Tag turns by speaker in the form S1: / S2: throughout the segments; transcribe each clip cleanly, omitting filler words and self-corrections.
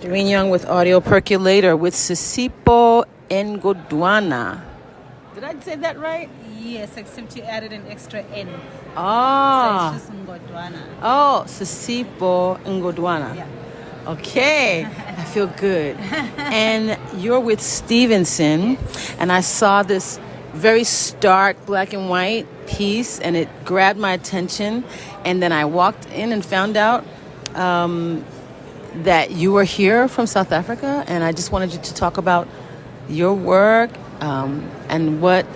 S1: Doreen Young with Audio Percolator with Sisipho Ngodwana. Did I say that right?
S2: Yes, except you added an extra N.
S1: Ah.
S2: So it's just Ngodwana.
S1: Oh, Sisipho Ngodwana.
S2: Yeah.
S1: Okay, I feel good. And you're with Stevenson, and I saw this very stark black and white piece, and it grabbed my attention. And then I walked in and found out that you were here from South Africa, and I just wanted you to talk about your work and what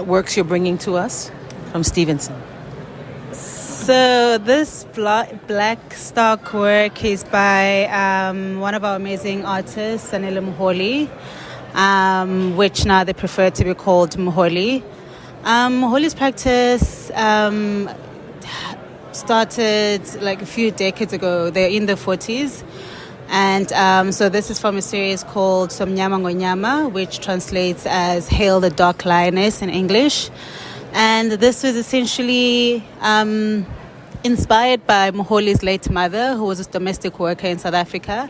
S1: works you're bringing to us from Stevenson.
S2: So this black stock work is by one of our amazing artists, Sanele Moholi, which now they prefer to be called Moholi. Moholi's practice started like a few decades ago. They're in the 40s. And so this is from a series called Somnyama Ngonyama, which translates as Hail the Dark Lioness in English. And this was essentially inspired by Moholi's late mother, who was a domestic worker in South Africa.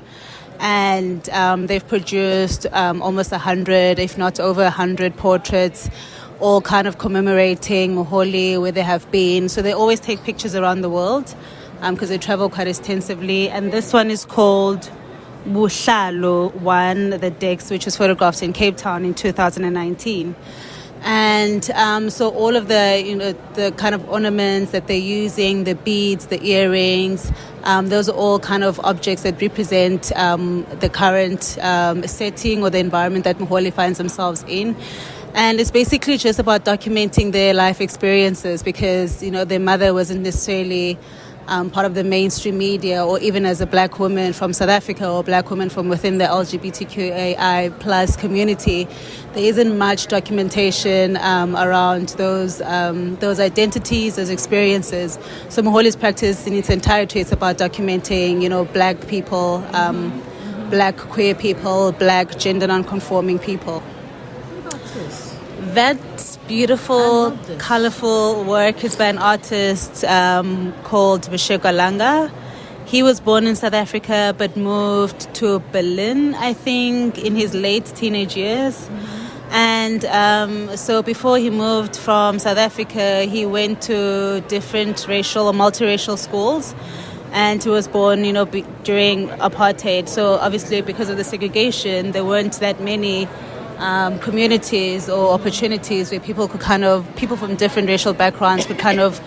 S2: And they've produced almost 100, if not over 100 portraits, all kind of commemorating Moholi, where they have been. So they always take pictures around the world because they travel quite extensively. And this one is called Buhlalo 1, the Dex, which was photographed in Cape Town in 2019. And so all of the, the kind of ornaments that they're using, the beads, the earrings, those are all kind of objects that represent the current setting or the environment that Moholi finds themselves in. And it's basically just about documenting their life experiences because, their mother wasn't necessarily part of the mainstream media, or even as a black woman from South Africa or black woman from within the LGBTQAI plus community, there isn't much documentation around those identities, those experiences. So Moholi's practice in its entirety is about documenting, black people, black queer people, black gender non-conforming people. That beautiful, colorful work is by an artist called Mashego Langa. He was born in South Africa but moved to Berlin, I think, in his late teenage years. And so before he moved from South Africa, he went to different racial or multiracial schools. And he was born, during apartheid. So obviously because of the segregation, there weren't that many communities or opportunities where people from different racial backgrounds could kind of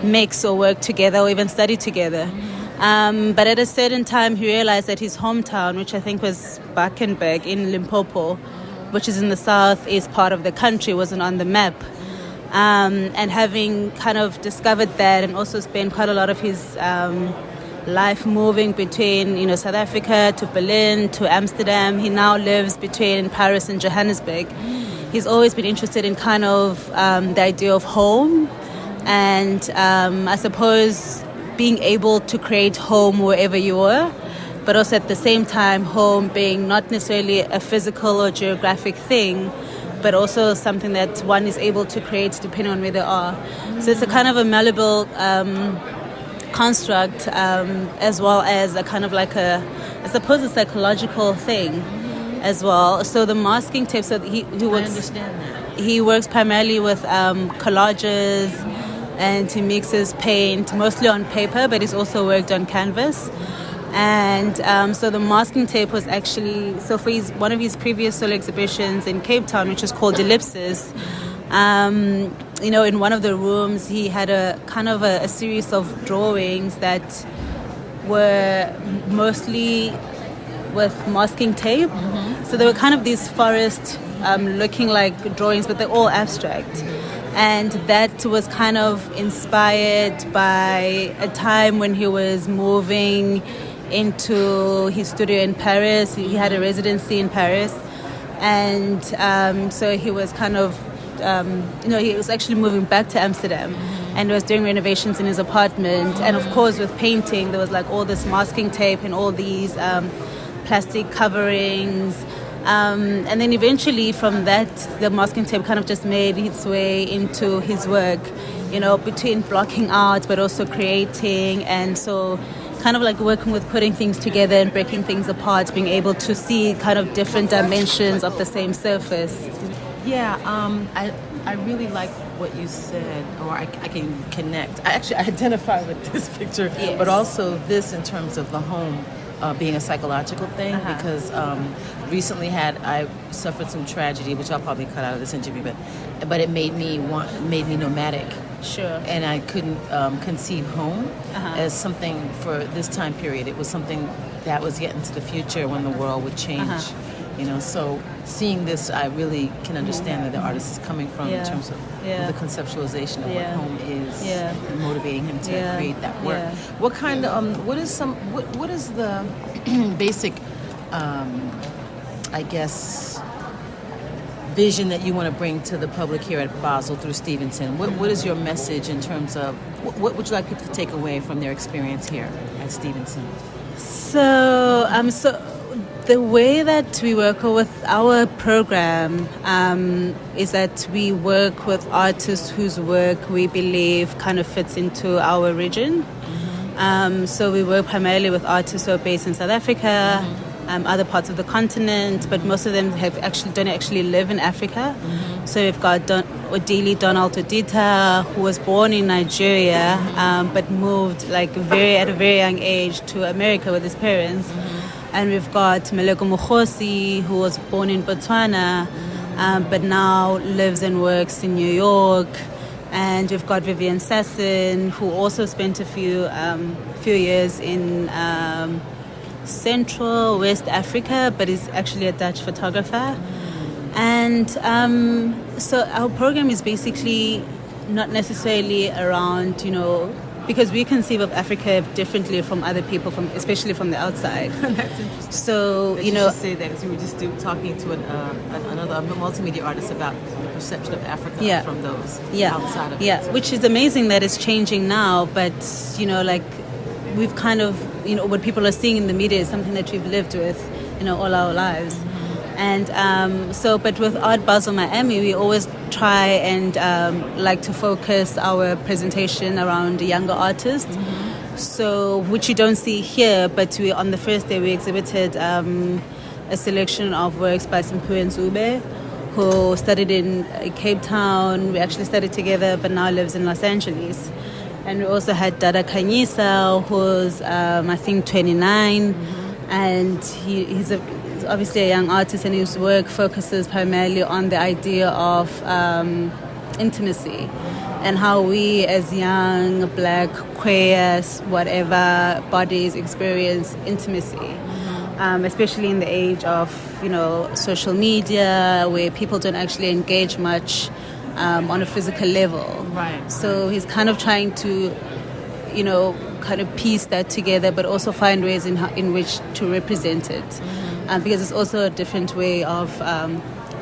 S2: mix or work together or even study together. But at a certain time, he realized that his hometown, which I think was Bakenberg in Limpopo, which is in the southeast part of the country, wasn't on the map. And having kind of discovered that and also spent quite a lot of his life moving between, South Africa to Berlin to Amsterdam. He now lives between Paris and Johannesburg. He's always been interested in kind of the idea of home and I suppose being able to create home wherever you are, but also at the same time home being not necessarily a physical or geographic thing, but also something that one is able to create depending on where they are. So it's a kind of a malleable construct as well as a kind of like a psychological thing as well. So the masking tape, so he works,
S1: I understand that.
S2: He works primarily with collages and he mixes paint mostly on paper, but he's also worked on canvas. And so the masking tape was actually, so for one of his previous solo exhibitions in Cape Town, which is called Ellipsis, in one of the rooms, he had a kind of a series of drawings that were mostly with masking tape. Mm-hmm. So they were kind of these forest looking like drawings, but they're all abstract. And that was kind of inspired by a time when he was moving into his studio in Paris. He had a residency in Paris. And so he was kind of he was actually moving back to Amsterdam and was doing renovations in his apartment. And of course, with painting, there was like all this masking tape and all these plastic coverings. And then eventually from that, the masking tape kind of just made its way into his work, between blocking out, but also creating. And so kind of like working with putting things together and breaking things apart, being able to see kind of different dimensions of the same surface.
S1: Yeah, I really like what you said, or I can connect. I actually identify with this picture,
S2: Yes.
S1: but also this in terms of the home being a psychological thing, because recently I suffered some tragedy, which I'll probably cut out of this interview, but it made me nomadic.
S2: Sure.
S1: And I couldn't conceive home as something for this time period. It was something that was getting to the future when the world would change. So seeing this, I really can understand where the artist is coming from in terms of the conceptualization of what home is and motivating him to create that work. What kind of what is the basic I guess vision that you want to bring to the public here at Basel through Stevenson? What is your message in terms of what would you like people to take away from their experience here at Stevenson?
S2: So the way that we work with our program is that we work with artists whose work we believe kind of fits into our region. So we work primarily with artists who are based in South Africa, other parts of the continent, but most of them don't actually live in Africa. So we've got Odili Donald Odita, who was born in Nigeria, but moved at a very young age to America with his parents. And we've got Meleko Mukhosi, who was born in Botswana, but now lives and works in New York. And we've got Vivian Sasson, who also spent a few years in Central West Africa, but is actually a Dutch photographer. And so our program is basically not necessarily around, because we conceive of Africa differently from other people, especially from the outside.
S1: That's interesting.
S2: So,
S1: you say that because we were just talking to another multimedia artist about the perception of Africa from those outside of it.
S2: Which is amazing that it's changing now, but, we've kind of, what people are seeing in the media is something that we've lived with, all our lives. And but with Art Basel Miami, we always try and like to focus our presentation around younger artists. So, which you don't see here, but on the first day we exhibited a selection of works by Sisipho Ngodwana, who studied in Cape Town. We actually studied together, but now lives in Los Angeles. And we also had Dada Kanyisa, who's I think 29, and he's obviously a young artist, and his work focuses primarily on the idea of intimacy and how we as young, black, queer, whatever bodies experience intimacy, especially in the age of, social media, where people don't actually engage much on a physical level.
S1: Right.
S2: So he's kind of trying to, kind of piece that together, but also find ways in which to represent it. Because it's also a different way of,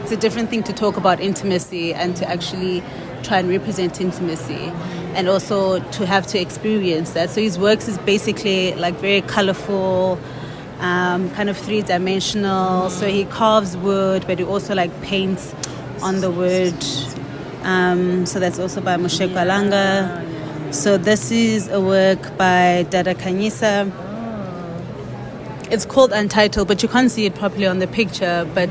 S2: it's a different thing to talk about intimacy and to actually try and represent intimacy, and also to have to experience that. So his works is basically very colorful, kind of three-dimensional. So he carves wood, but he also paints on the wood. So that's also by Moshe Kalanga. So this is a work by Dada Kanyisa. It's called Untitled, but you can't see it properly on the picture. But,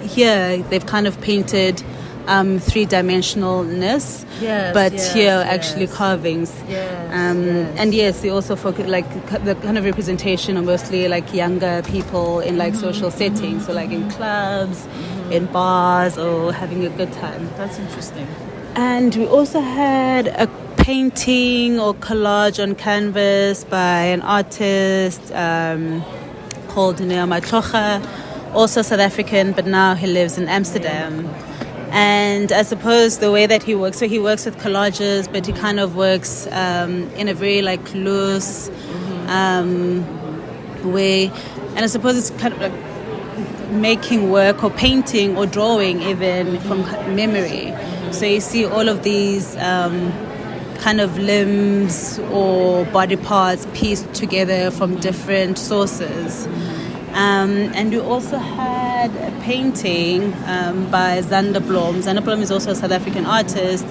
S2: here they've kind of painted three-dimensionalness, actually carvings. And yes, they also focus, the kind of representation are mostly younger people in social settings, so in clubs, in bars, or having a good time.
S1: That's interesting.
S2: And we also had a painting or collage on canvas by an artist called Neoma Tlocha, also South African, but now he lives in Amsterdam. And I suppose the way that he works, so he works with collages, but he kind of works in a very loose way. And I suppose it's kind of making work or painting or drawing even from memory. So you see all of these kind of limbs or body parts pieced together from different sources. And we also had a painting by Zander Blom. Zander Blom is also a South African artist,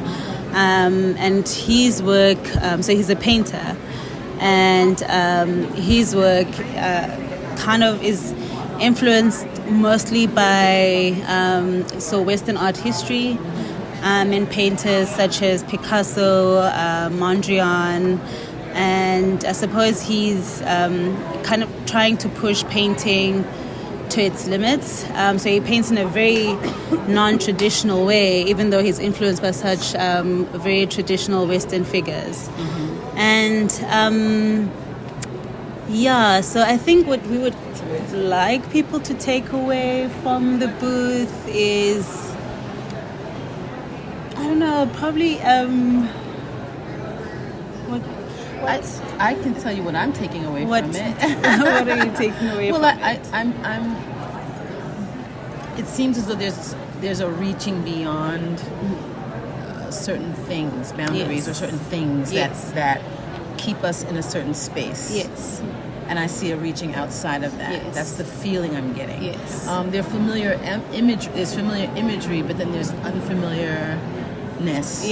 S2: and his work, so he's a painter, and his work kind of is influenced mostly by Western art history, and painters such as Picasso, Mondrian, and I suppose he's kind of trying to push painting to its limits. So he paints in a very non-traditional way, even though he's influenced by such very traditional Western figures. And so I think what we would like people to take away from the booth is, I don't know, probably
S1: I can tell you what I'm taking away from it.
S2: What are you taking away from it?
S1: I'm. It seems as though there's a reaching beyond certain things, boundaries, or certain things that keep us in a certain space.
S2: Yes.
S1: And I see a reaching outside of that.
S2: Yes.
S1: That's the feeling I'm getting.
S2: Yes.
S1: There's familiar imagery, but then there's unfamiliarness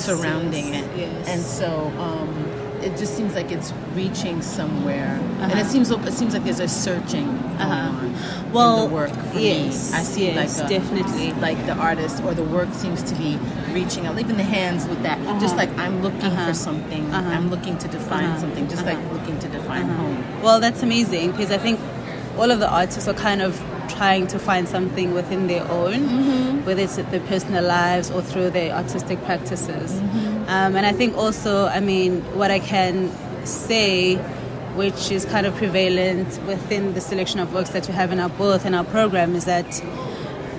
S1: surrounding it.
S2: Yes.
S1: And so it just seems like it's reaching somewhere, and it seems like there's a searching going on in the work for me. I see
S2: definitely
S1: like the artist or the work seems to be reaching out, even the hands with that. Just like I'm looking for something, I'm looking to define something, just like looking to define home.
S2: Well, that's amazing, because I think all of the artists are kind of trying to find something within their own, whether it's their personal lives or through their artistic practices. And I think also, I mean, what I can say, which is kind of prevalent within the selection of works that we have in our booth and our program, is that,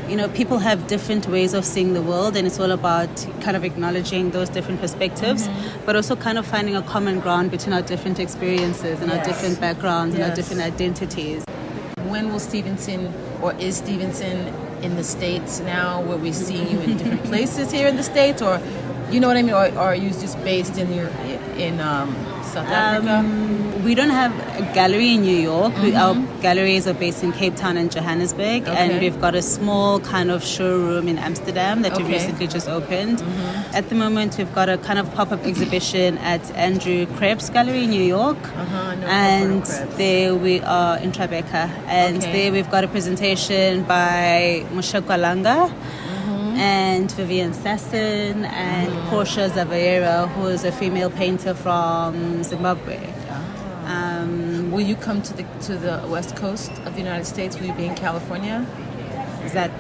S2: you know, people have different ways of seeing the world, and it's all about kind of acknowledging those different perspectives, but also kind of finding a common ground between our different experiences and our different backgrounds and our different identities.
S1: When will Stevenson, or is Stevenson in the States now? Will we see you in different places here in the States, or you know what I mean? Or are you just based in South Africa?
S2: We don't have a gallery in New York. Our galleries are based in Cape Town and Johannesburg, and we've got a small kind of showroom in Amsterdam that we recently just opened. At the moment, we've got a kind of pop-up exhibition at Andrew Krebs Gallery in New York, and there we are in Tribeca, and there we've got a presentation by Moshekwa Langa and Vivian Sasson and Portia Zavera, who is a female painter from Zimbabwe.
S1: Will you come to the West Coast of the United States? Will you be in California?
S2: Is that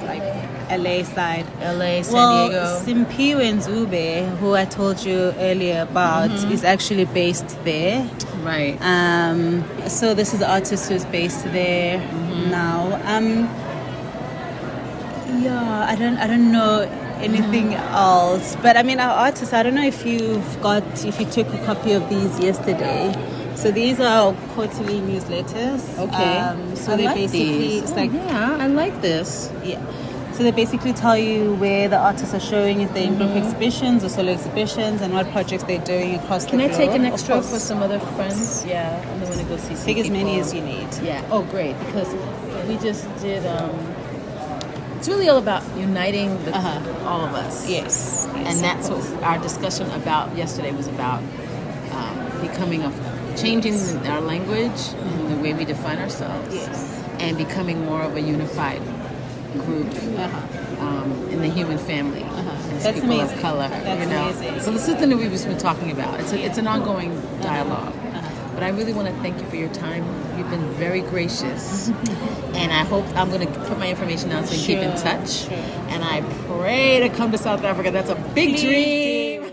S2: like LA side?
S1: LA, San Diego.
S2: Well, Simpiwe Nzube, who I told you earlier about, is actually based there.
S1: Right.
S2: So this is an artist who's based there now. I don't know anything else, but I mean, our artists, I don't know if you took a copy of these yesterday. So these are our quarterly newsletters. So they basically it's like,
S1: I like this.
S2: So they basically tell you where the artists are showing, if they're in group exhibitions or solo exhibitions, and what projects they're doing across the globe.
S1: Can I take an extra for some other friends? Yeah, I'm going to go see some
S2: Take as many
S1: people.
S2: as you need.
S1: Yeah. Oh, great, because we just did. It's really all about uniting all of us.
S2: Yes.
S1: And that's what our discussion about yesterday was about. Changing our language and the way we define ourselves, and becoming more of a unified group in the human family as
S2: That's
S1: people
S2: amazing.
S1: of color.
S2: That's amazing.
S1: So this is something that we've just been talking about. It's an ongoing dialogue. But I really want to thank you for your time. You've been very gracious. And I hope I'm going to put my information down so you keep in touch. And I pray to come to South Africa. That's a big dream.